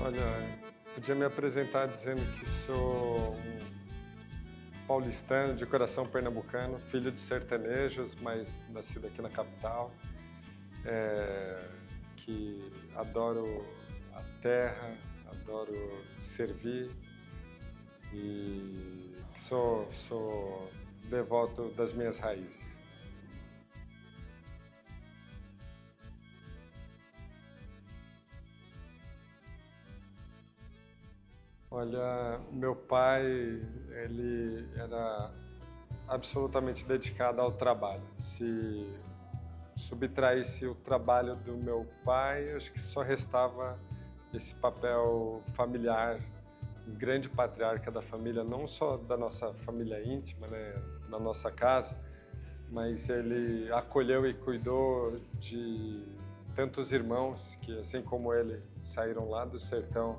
Olha, podia me apresentar dizendo que sou um paulistano de coração pernambucano, filho de sertanejos, mas nascido aqui na capital, eh, que adoro a terra, adoro servir e sou devoto das minhas raízes. Olha, meu pai, ele era absolutamente dedicado ao trabalho. Se subtraísse o trabalho do meu pai, acho que só restava esse papel familiar, um grande patriarca da família, não só da nossa família íntima, né, na nossa casa, mas ele acolheu e cuidou de tantos irmãos que, assim como ele, saíram lá do sertão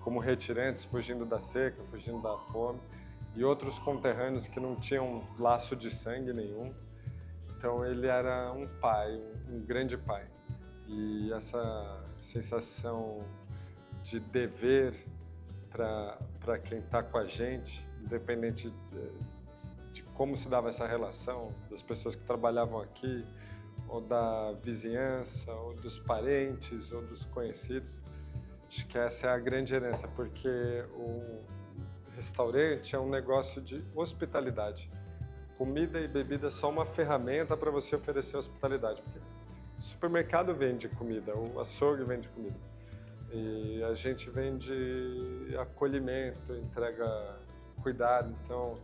como retirantes, fugindo da seca, fugindo da fome, e outros conterrâneos que não tinham laço de sangue nenhum. Então ele era um pai, um grande pai. E essa sensação de dever para quem está com a gente, independente de como se dava essa relação, das pessoas que trabalhavam aqui, ou da vizinhança, ou dos parentes, ou dos conhecidos. Acho que essa é a grande herança, porque o restaurante é um negócio de hospitalidade. Comida e bebida é só uma ferramenta para você oferecer hospitalidade. Porque o supermercado vende comida, o açougue vende comida. E a gente vende acolhimento, entrega cuidado. Então,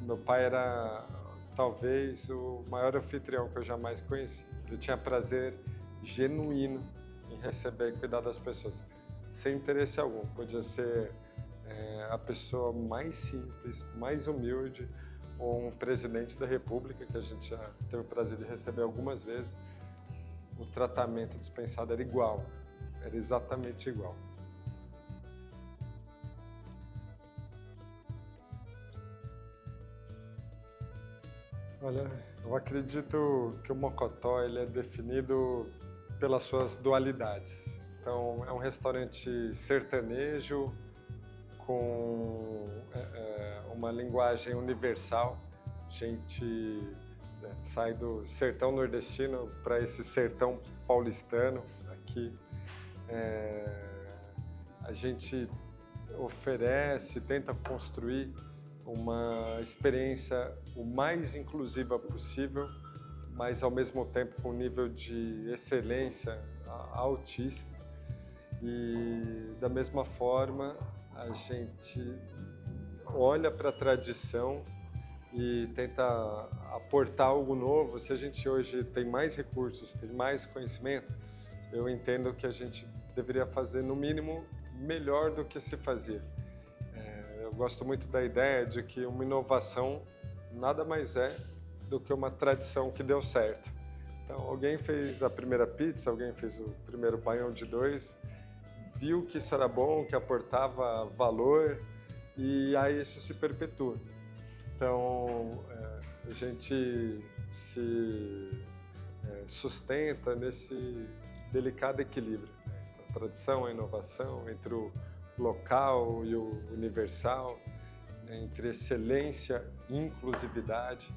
meu pai era talvez o maior anfitrião que eu jamais conheci. Ele tinha prazer genuíno em receber e cuidar das pessoas, sem interesse algum. Podia ser a pessoa mais simples, mais humilde, ou um presidente da República, que a gente já teve o prazer de receber algumas vezes. O tratamento dispensado era igual, era exatamente igual. Olha, eu acredito que o Mocotó ele é definido pelas suas dualidades. Então, é um restaurante sertanejo com uma linguagem universal. A gente sai do sertão nordestino para esse sertão paulistano aqui. A gente oferece, tenta construir uma experiência o mais inclusiva possível, mas ao mesmo tempo com um nível de excelência altíssimo. E da mesma forma, a gente olha para a tradição e tenta aportar algo novo. Se a gente hoje tem mais recursos, tem mais conhecimento, eu entendo que a gente deveria fazer, no mínimo, melhor do que se fazia. Eu gosto muito da ideia de que uma inovação nada mais é do que uma tradição que deu certo. Então, alguém fez a primeira pizza, alguém fez o primeiro baião de dois, viu que isso era bom, que aportava valor, e aí isso se perpetua. Então, a gente se sustenta nesse delicado equilíbrio, né? Então, a tradição, a inovação, entre o local e o universal, né? Entre excelência e inclusividade.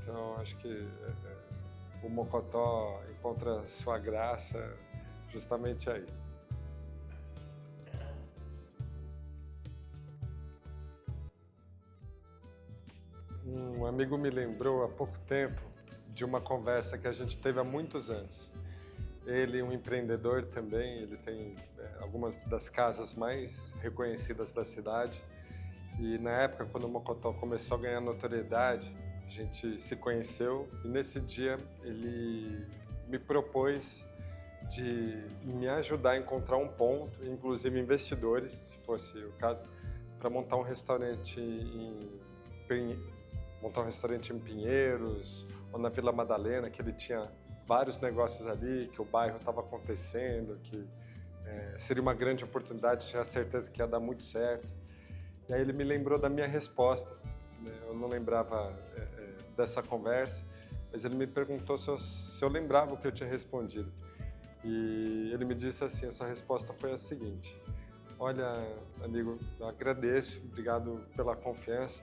Então, acho que o Mocotó encontra sua graça justamente aí. Um amigo me lembrou há pouco tempo de uma conversa que a gente teve há muitos anos. Ele, um empreendedor também, ele tem algumas das casas mais reconhecidas da cidade. E na época, quando o Mocotó começou a ganhar notoriedade, a gente se conheceu e nesse dia ele me propôs de me ajudar a encontrar um ponto, inclusive investidores, se fosse o caso, para montar um restaurante em Pinheiros ou na Vila Madalena, que ele tinha vários negócios ali, que o bairro estava acontecendo, que seria uma grande oportunidade, tinha certeza que ia dar muito certo. E aí ele me lembrou da minha resposta, né? Eu não lembrava dessa conversa, mas ele me perguntou se eu lembrava o que eu tinha respondido. E ele me disse assim, a sua resposta foi a seguinte: olha, amigo, eu agradeço, obrigado pela confiança,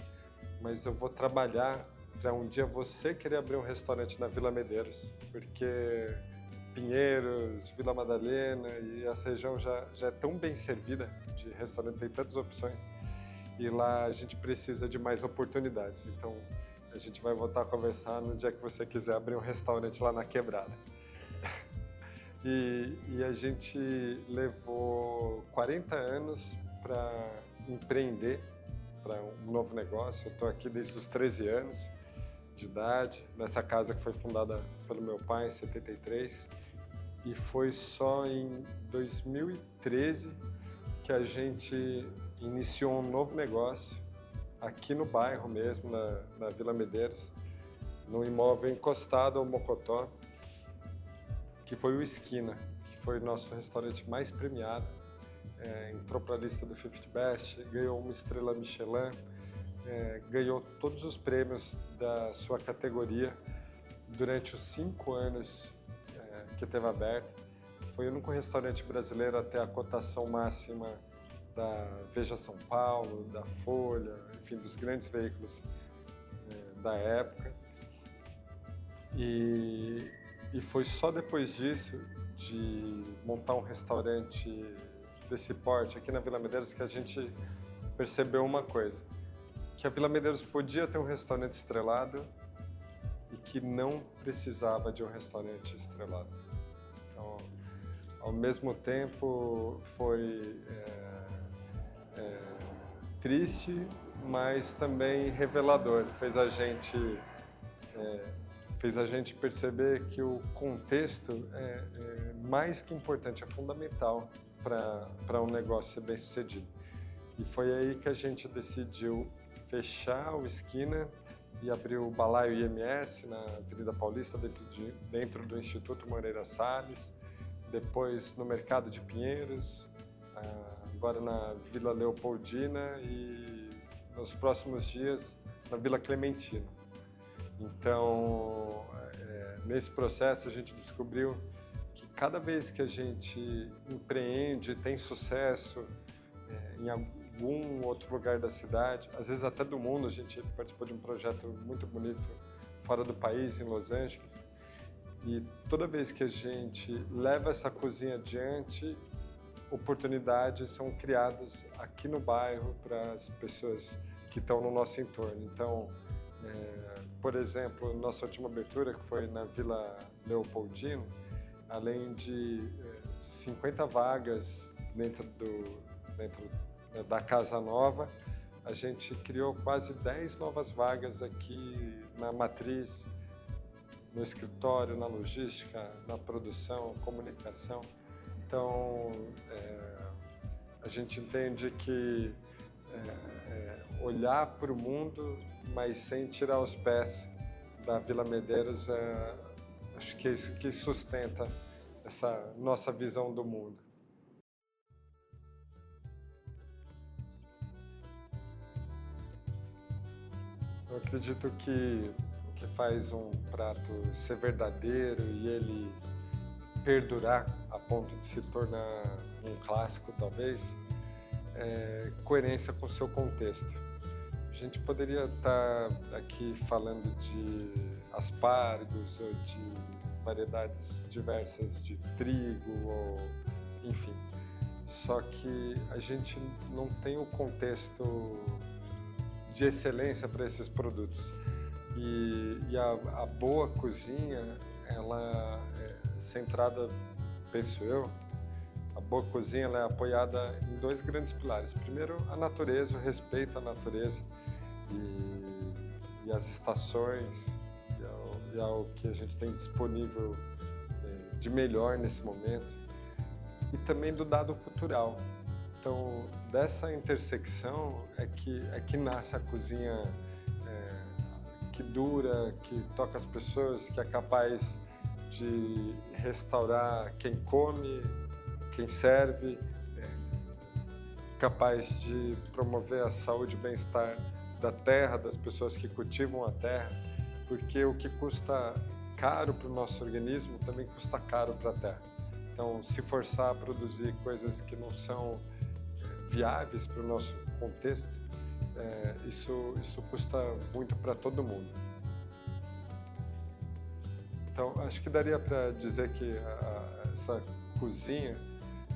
mas eu vou trabalhar para um dia você querer abrir um restaurante na Vila Medeiros, porque Pinheiros, Vila Madalena e essa região já é tão bem servida de restaurante, tem tantas opções, e lá a gente precisa de mais oportunidades. Então, a gente vai voltar a conversar no dia que você quiser abrir um restaurante lá na Quebrada. E a gente levou 40 anos para empreender para um novo negócio. Eu estou aqui desde os 13 anos de idade, nessa casa que foi fundada pelo meu pai em 73. E foi só em 2013 que a gente iniciou um novo negócio aqui no bairro mesmo, na Vila Medeiros, num imóvel encostado ao Mocotó, que foi o Esquina, que foi o nosso restaurante mais premiado. Entrou para a lista do 50 Best, ganhou uma estrela Michelin, ganhou todos os prêmios da sua categoria durante os 5 anos que teve aberto. Foi o único restaurante brasileiro a ter a cotação máxima da Veja São Paulo, da Folha, enfim, dos grandes veículos da época. E foi só depois disso, de montar um restaurante desse porte aqui na Vila Medeiros, que a gente percebeu uma coisa: que a Vila Medeiros podia ter um restaurante estrelado e que não precisava de um restaurante estrelado. Então, ao mesmo tempo, foi triste, mas também revelador. Fez a gente perceber que o contexto é mais que importante, é fundamental para um negócio ser bem sucedido. E foi aí que a gente decidiu fechar o Esquina e abrir o Balaio IMS na Avenida Paulista, dentro do Instituto Moreira Salles, depois no Mercado de Pinheiros, agora na Vila Leopoldina e nos próximos dias na Vila Clementina. Então, nesse processo a gente descobriu que cada vez que a gente empreende, tem sucesso em algum outro lugar da cidade, às vezes até do mundo, a gente participou de um projeto muito bonito fora do país, em Los Angeles, e toda vez que a gente leva essa cozinha adiante, oportunidades são criadas aqui no bairro para as pessoas que estão no nosso entorno. Então, por exemplo, nossa última abertura, que foi na Vila Leopoldino, além de 50 vagas dentro da Casa Nova, a gente criou quase 10 novas vagas aqui na matriz, no escritório, na logística, na produção, comunicação. Então, a gente entende que olhar para o mundo, mas sem tirar os pés da Vila Medeiros, acho que é isso que sustenta essa nossa visão do mundo. Eu acredito que o que faz um prato ser verdadeiro e ele perdurar a ponto de se tornar um clássico, talvez, é coerência com o seu contexto. A gente poderia estar aqui falando de aspargos ou de variedades diversas de trigo, ou enfim. Só que a gente não tem o contexto de excelência para esses produtos. E a boa cozinha, ela é centrada, penso eu, a boa cozinha ela é apoiada em 2 grandes pilares. Primeiro, a natureza, o respeito à natureza e às estações, e ao que a gente tem disponível de melhor nesse momento. E também do dado cultural. Então, dessa intersecção é que nasce a cozinha que dura, que toca as pessoas, que é capaz de restaurar quem come, quem serve, capaz de promover a saúde e bem-estar da terra, das pessoas que cultivam a terra, porque o que custa caro para o nosso organismo também custa caro para a terra. Então, se forçar a produzir coisas que não são viáveis para o nosso contexto, isso custa muito para todo mundo. Então, acho que daria para dizer que essa cozinha,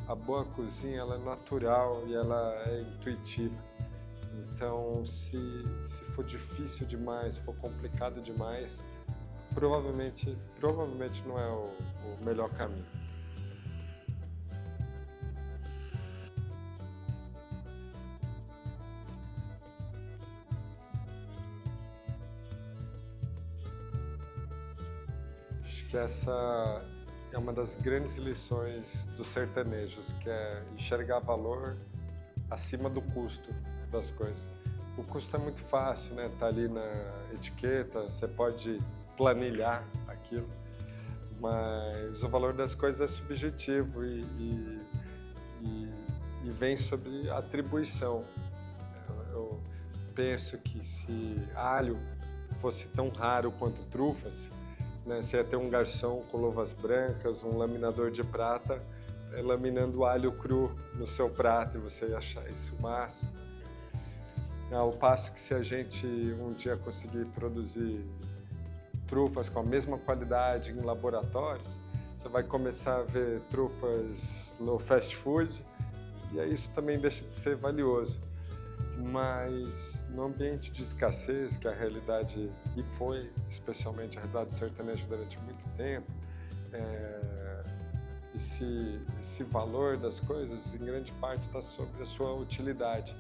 a boa cozinha, ela é natural e ela é intuitiva. Então, se for difícil demais, for complicado demais, provavelmente não é o melhor caminho. Acho que essa é uma das grandes lições dos sertanejos, que é enxergar valor acima do custo das coisas. O custo é muito fácil, né? Tá ali na etiqueta, você pode planilhar aquilo, mas o valor das coisas é subjetivo e vem sobre atribuição. Eu penso que se alho fosse tão raro quanto trufas, né, você ia ter um garçom com luvas brancas, um laminador de prata, laminando alho cru no seu prato, e você ia achar isso massa. Ao passo que se a gente um dia conseguir produzir trufas com a mesma qualidade em laboratórios, você vai começar a ver trufas no fast food, e aí isso também deixa de ser valioso. Mas no ambiente de escassez, que é a realidade, e foi especialmente a realidade do sertanejo durante muito tempo, esse valor das coisas, em grande parte, está sobre a sua utilidade.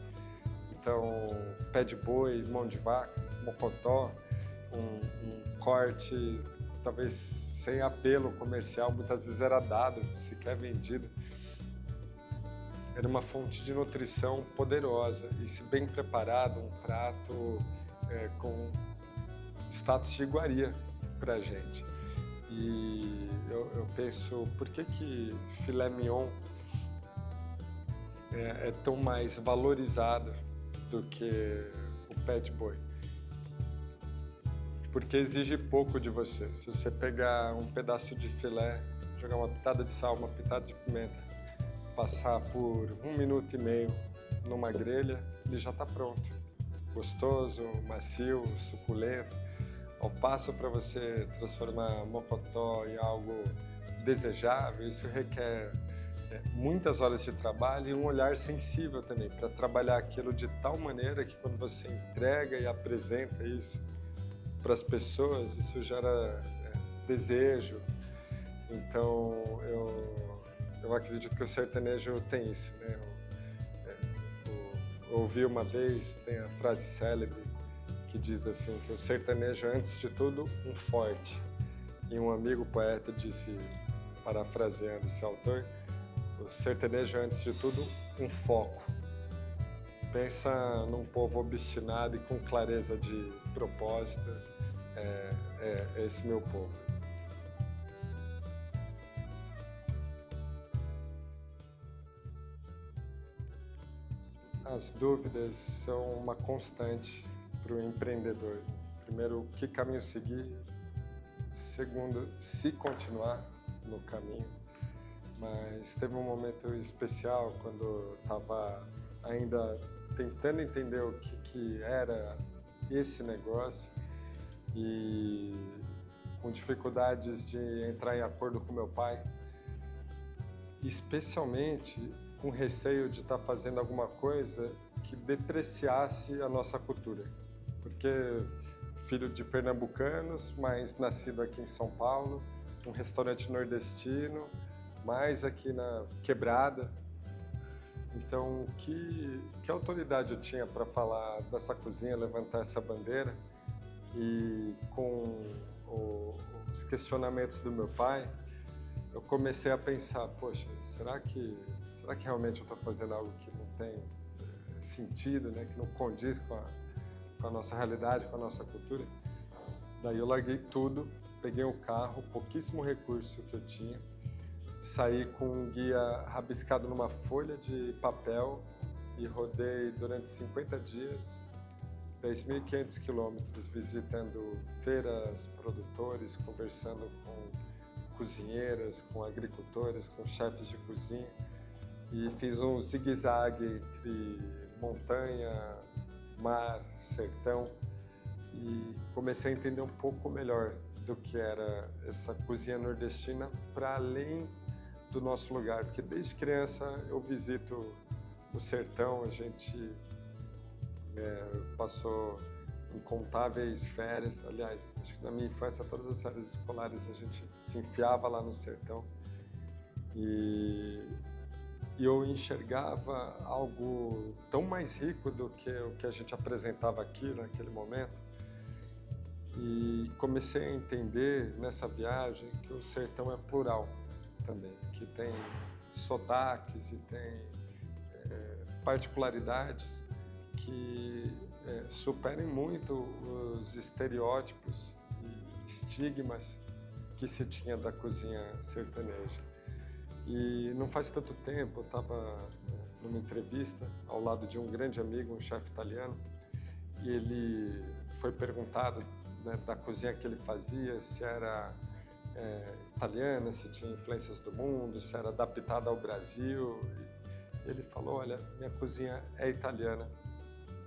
Então, pé de boi, mão de vaca, mocotó, um corte talvez sem apelo comercial, muitas vezes era dado, sequer vendido. Era uma fonte de nutrição poderosa e, se bem preparado, um prato com status de iguaria para a gente. E eu penso, por que filé mignon é tão mais valorizado do que o pé de boi? Porque exige pouco de você. Se você pegar um pedaço de filé, jogar uma pitada de sal, uma pitada de pimenta, passar por 1 minuto e meio numa grelha, ele já está pronto. Gostoso, macio, suculento. Ao passo, para você transformar mocotó em algo desejável, isso requer muitas horas de trabalho e um olhar sensível também, para trabalhar aquilo de tal maneira que quando você entrega e apresenta isso para as pessoas, isso gera desejo. Então, eu acredito que o sertanejo tem isso, né? Eu ouvi uma vez, tem a frase célebre que diz assim, que o sertanejo é, antes de tudo, um forte. E um amigo poeta disse, parafraseando esse autor, o sertanejo é, antes de tudo, um foco. Pensa num povo obstinado e com clareza de propósito, é esse meu povo. As dúvidas são uma constante para o empreendedor. Primeiro, que caminho seguir? Segundo, se continuar no caminho. Mas teve um momento especial quando eu estava ainda tentando entender o que era esse negócio e com dificuldades de entrar em acordo com meu pai, especialmente com receio de estar fazendo alguma coisa que depreciasse a nossa cultura. Porque filho de pernambucanos, mas nascido aqui em São Paulo, um restaurante nordestino, mais aqui na Quebrada. Então, que autoridade eu tinha para falar dessa cozinha, levantar essa bandeira? E com os questionamentos do meu pai, eu comecei a pensar, poxa, será que realmente eu estou fazendo algo que não tem sentido, né? Que não condiz com a nossa realidade, com a nossa cultura? Daí eu larguei tudo, peguei um carro, pouquíssimo recurso que eu tinha, saí com um guia rabiscado numa folha de papel e rodei durante 50 dias, 10.500 quilômetros, visitando feiras, produtores, conversando cozinheiras, com agricultores, com chefes de cozinha. E fiz um zigue-zague entre montanha, mar, sertão. E comecei a entender um pouco melhor do que era essa cozinha nordestina para além do nosso lugar. Porque desde criança eu visito o sertão, a gente passou incontáveis férias. Aliás, acho que na minha infância todas as férias escolares a gente se enfiava lá no sertão. E eu enxergava algo tão mais rico do que o que a gente apresentava aqui naquele momento. E comecei a entender nessa viagem que o sertão é plural também, que tem sotaques e tem particularidades que superem muito os estereótipos e estigmas que se tinha da cozinha sertaneja. E não faz tanto tempo, eu estava numa entrevista ao lado de um grande amigo, um chefe italiano, e ele foi perguntado, né, da cozinha que ele fazia, se era italiana, se tinha influências do mundo, se era adaptada ao Brasil. E ele falou, olha, minha cozinha é italiana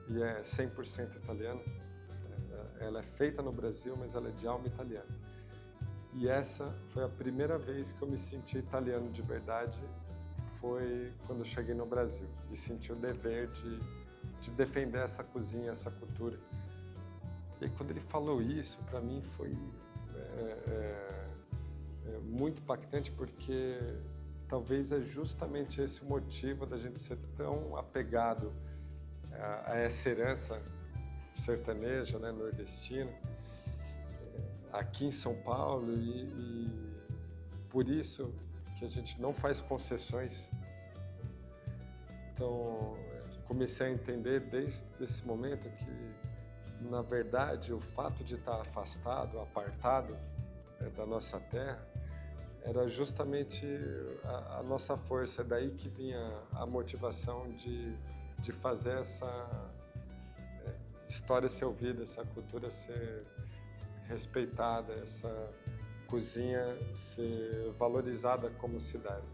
e é 100% italiana. Ela é feita no Brasil, mas ela é de alma italiana. E essa foi a primeira vez que eu me senti italiano de verdade, foi quando eu cheguei no Brasil e senti o dever de defender essa cozinha, essa cultura. E quando ele falou isso, para mim foi muito impactante, porque talvez é justamente esse o motivo da gente ser tão apegado a essa herança sertaneja, né, nordestina, aqui em São Paulo, e por isso que a gente não faz concessões. Então, comecei a entender desde esse momento que, na verdade, o fato de estar afastado, apartado da nossa terra, era justamente a nossa força. É daí que vinha a motivação de fazer essa história ser ouvida, essa cultura ser respeitada, essa cozinha ser valorizada como cidade.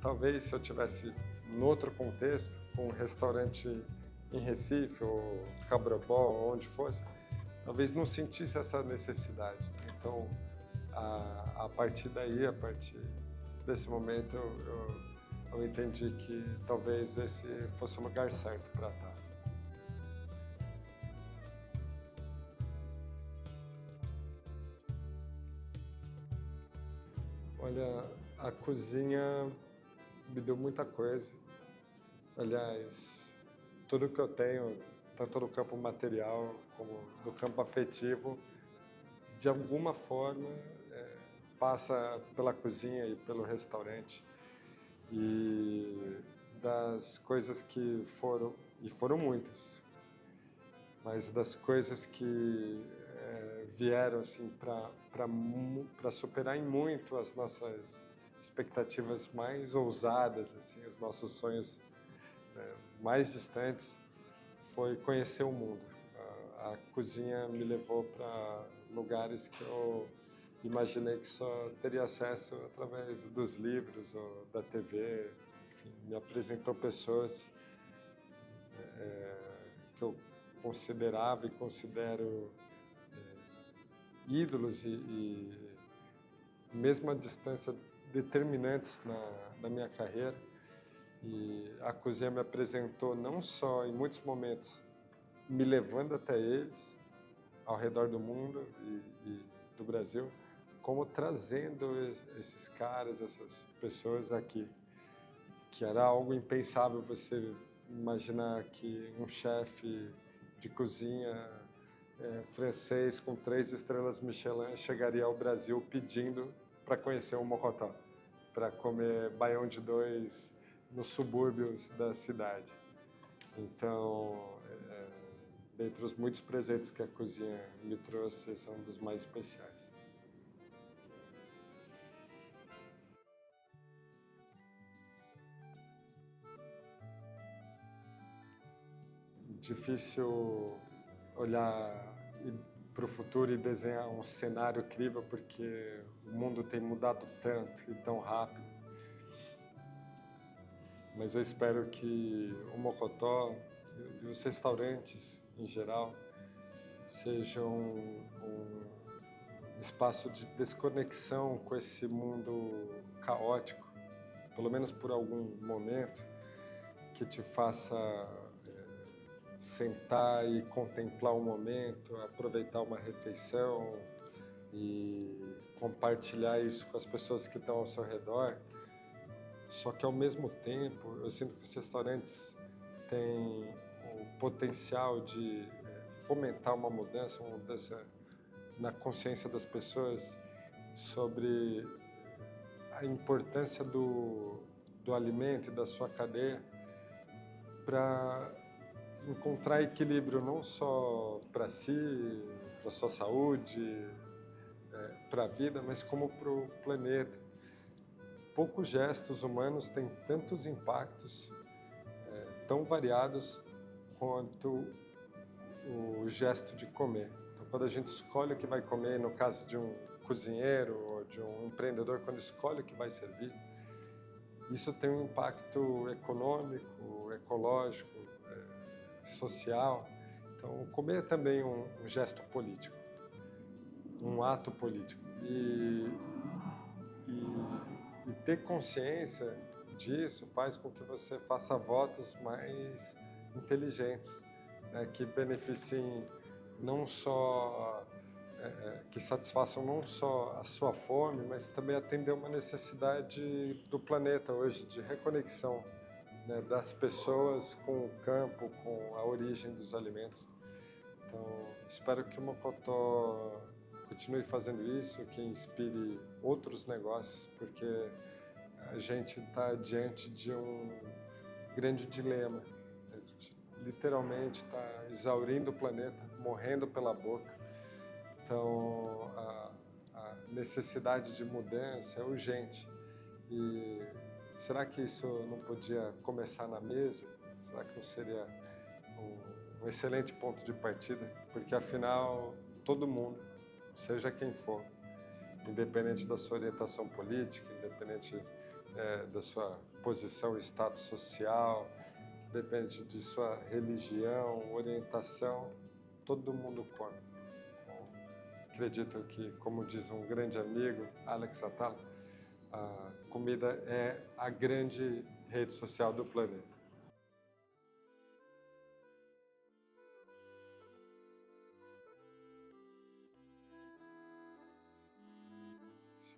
Talvez se eu tivesse em outro contexto, com um restaurante em Recife ou Cabrobó, ou onde fosse, talvez não sentisse essa necessidade. Então, a partir daí, a partir desse momento, eu entendi que talvez esse fosse o lugar certo para estar. Olha, a cozinha me deu muita coisa. Aliás, tudo que eu tenho, tanto no campo material como no campo afetivo, de alguma forma passa pela cozinha e pelo restaurante. E das coisas que foram, e foram muitas, mas das coisas que vieram assim para superar em muito as nossas expectativas mais ousadas, assim, os nossos sonhos mais distantes, foi conhecer o mundo. A cozinha me levou para lugares que eu imaginei que só teria acesso através dos livros ou da TV. Enfim, me apresentou pessoas que eu considerava e considero ídolos e mesmo à distância, determinantes na minha carreira. E a cozinha me apresentou não só, em muitos momentos, me levando até eles, ao redor do mundo e do Brasil, como trazendo esses caras, essas pessoas aqui, que era algo impensável você imaginar que um chefe de cozinha francês com 3 estrelas Michelin chegaria ao Brasil pedindo para conhecer o Mocotó, para comer baião de 2 nos subúrbios da cidade. Então, dentre os muitos presentes que a cozinha me trouxe, esse é um dos mais especiais. Difícil olhar para o futuro e desenhar um cenário incrível, porque o mundo tem mudado tanto e tão rápido. Mas eu espero que o Mocotó e os restaurantes em geral sejam um espaço de desconexão com esse mundo caótico, pelo menos por algum momento, que te faça sentar e contemplar um momento, aproveitar uma refeição e compartilhar isso com as pessoas que estão ao seu redor. Só que, ao mesmo tempo, eu sinto que os restaurantes têm o potencial de fomentar uma mudança na consciência das pessoas sobre a importância do alimento e da sua cadeia para encontrar equilíbrio não só para si, para sua saúde, para a vida, mas como para o planeta. Poucos gestos humanos têm tantos impactos tão variados quanto o gesto de comer. Então, quando a gente escolhe o que vai comer, no caso de um cozinheiro ou de um empreendedor, quando escolhe o que vai servir, isso tem um impacto econômico, ecológico, social. Então, comer é também um gesto político, um ato político. E ter consciência disso faz com que você faça votos mais inteligentes, né, que beneficiem não só, que satisfaçam não só a sua fome, mas também atender uma necessidade do planeta hoje, de reconexão, né, das pessoas com o campo, com a origem dos alimentos. Então, espero que o Mocotó continue fazendo isso, que inspire outros negócios, porque a gente está diante de um grande dilema. A gente literalmente está exaurindo o planeta, morrendo pela boca. Então, a necessidade de mudança é urgente. E será que isso não podia começar na mesa? Será que não seria um excelente ponto de partida? Porque, afinal, todo mundo, seja quem for, independente da sua orientação política, independente da sua posição e status social, independente de sua religião, orientação, todo mundo come. Acredito que, como diz um grande amigo, Alex Atala, a comida é a grande rede social do planeta.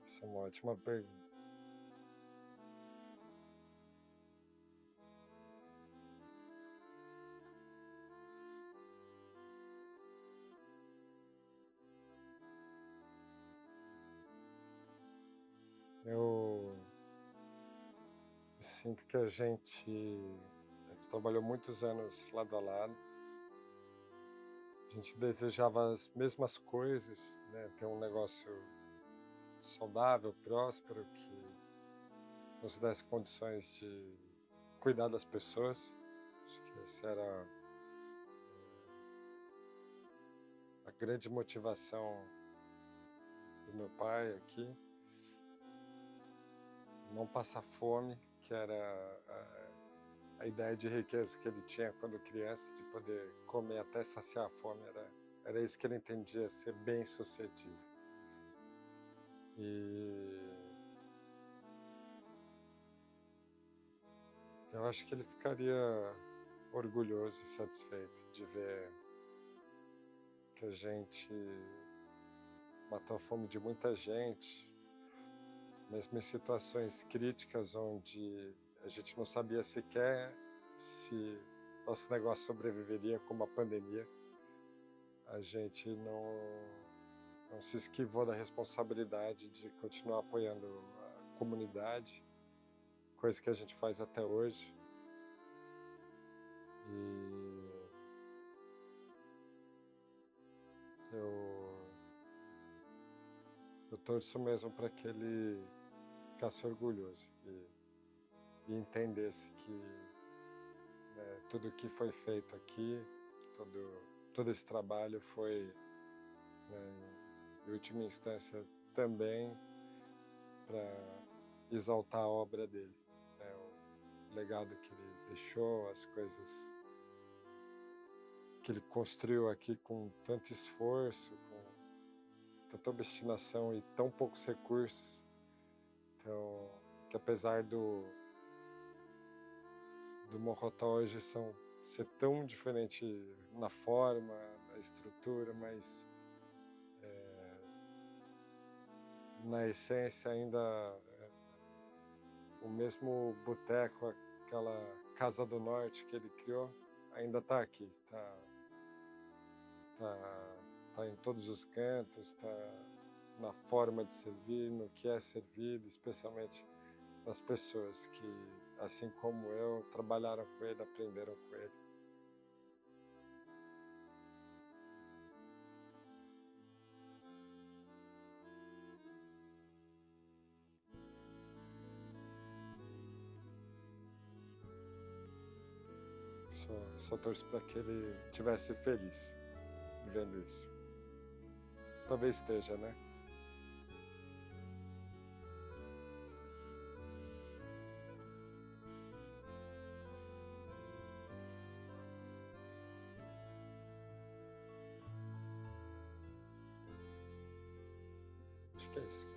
Essa é uma ótima pergunta. Eu sinto que a gente trabalhou muitos anos lado a lado. A gente desejava as mesmas coisas, né? Ter um negócio saudável, próspero, que nos desse condições de cuidar das pessoas. Acho que essa era a grande motivação do meu pai aqui. Não passar fome, que era a ideia de riqueza que ele tinha quando criança, de poder comer até saciar a fome, era isso que ele entendia ser bem-sucedido. E eu acho que ele ficaria orgulhoso e satisfeito de ver que a gente matou a fome de muita gente, mesmo em situações críticas onde a gente não sabia sequer se nosso negócio sobreviveria com uma pandemia. A gente não se esquivou da responsabilidade de continuar apoiando a comunidade, coisa que a gente faz até hoje. E eu torço mesmo para que ele ficasse orgulhoso e entendesse que, né, tudo que foi feito aqui, todo esse trabalho foi né, em última instância também para exaltar a obra dele, né, o legado que ele deixou, as coisas que ele construiu aqui com tanto esforço, com tanta obstinação e tão poucos recursos. Então, que apesar do Mokotó hoje ser tão diferente na forma, na estrutura, mas na essência ainda o mesmo boteco, aquela Casa do Norte que ele criou, ainda está aqui, tá, tá em todos os cantos, está na forma de servir, no que é servido, especialmente nas pessoas que, assim como eu, trabalharam com ele, aprenderam com ele. Só torço para que ele tivesse feliz vendo isso. Talvez esteja, né? Acho que é isso.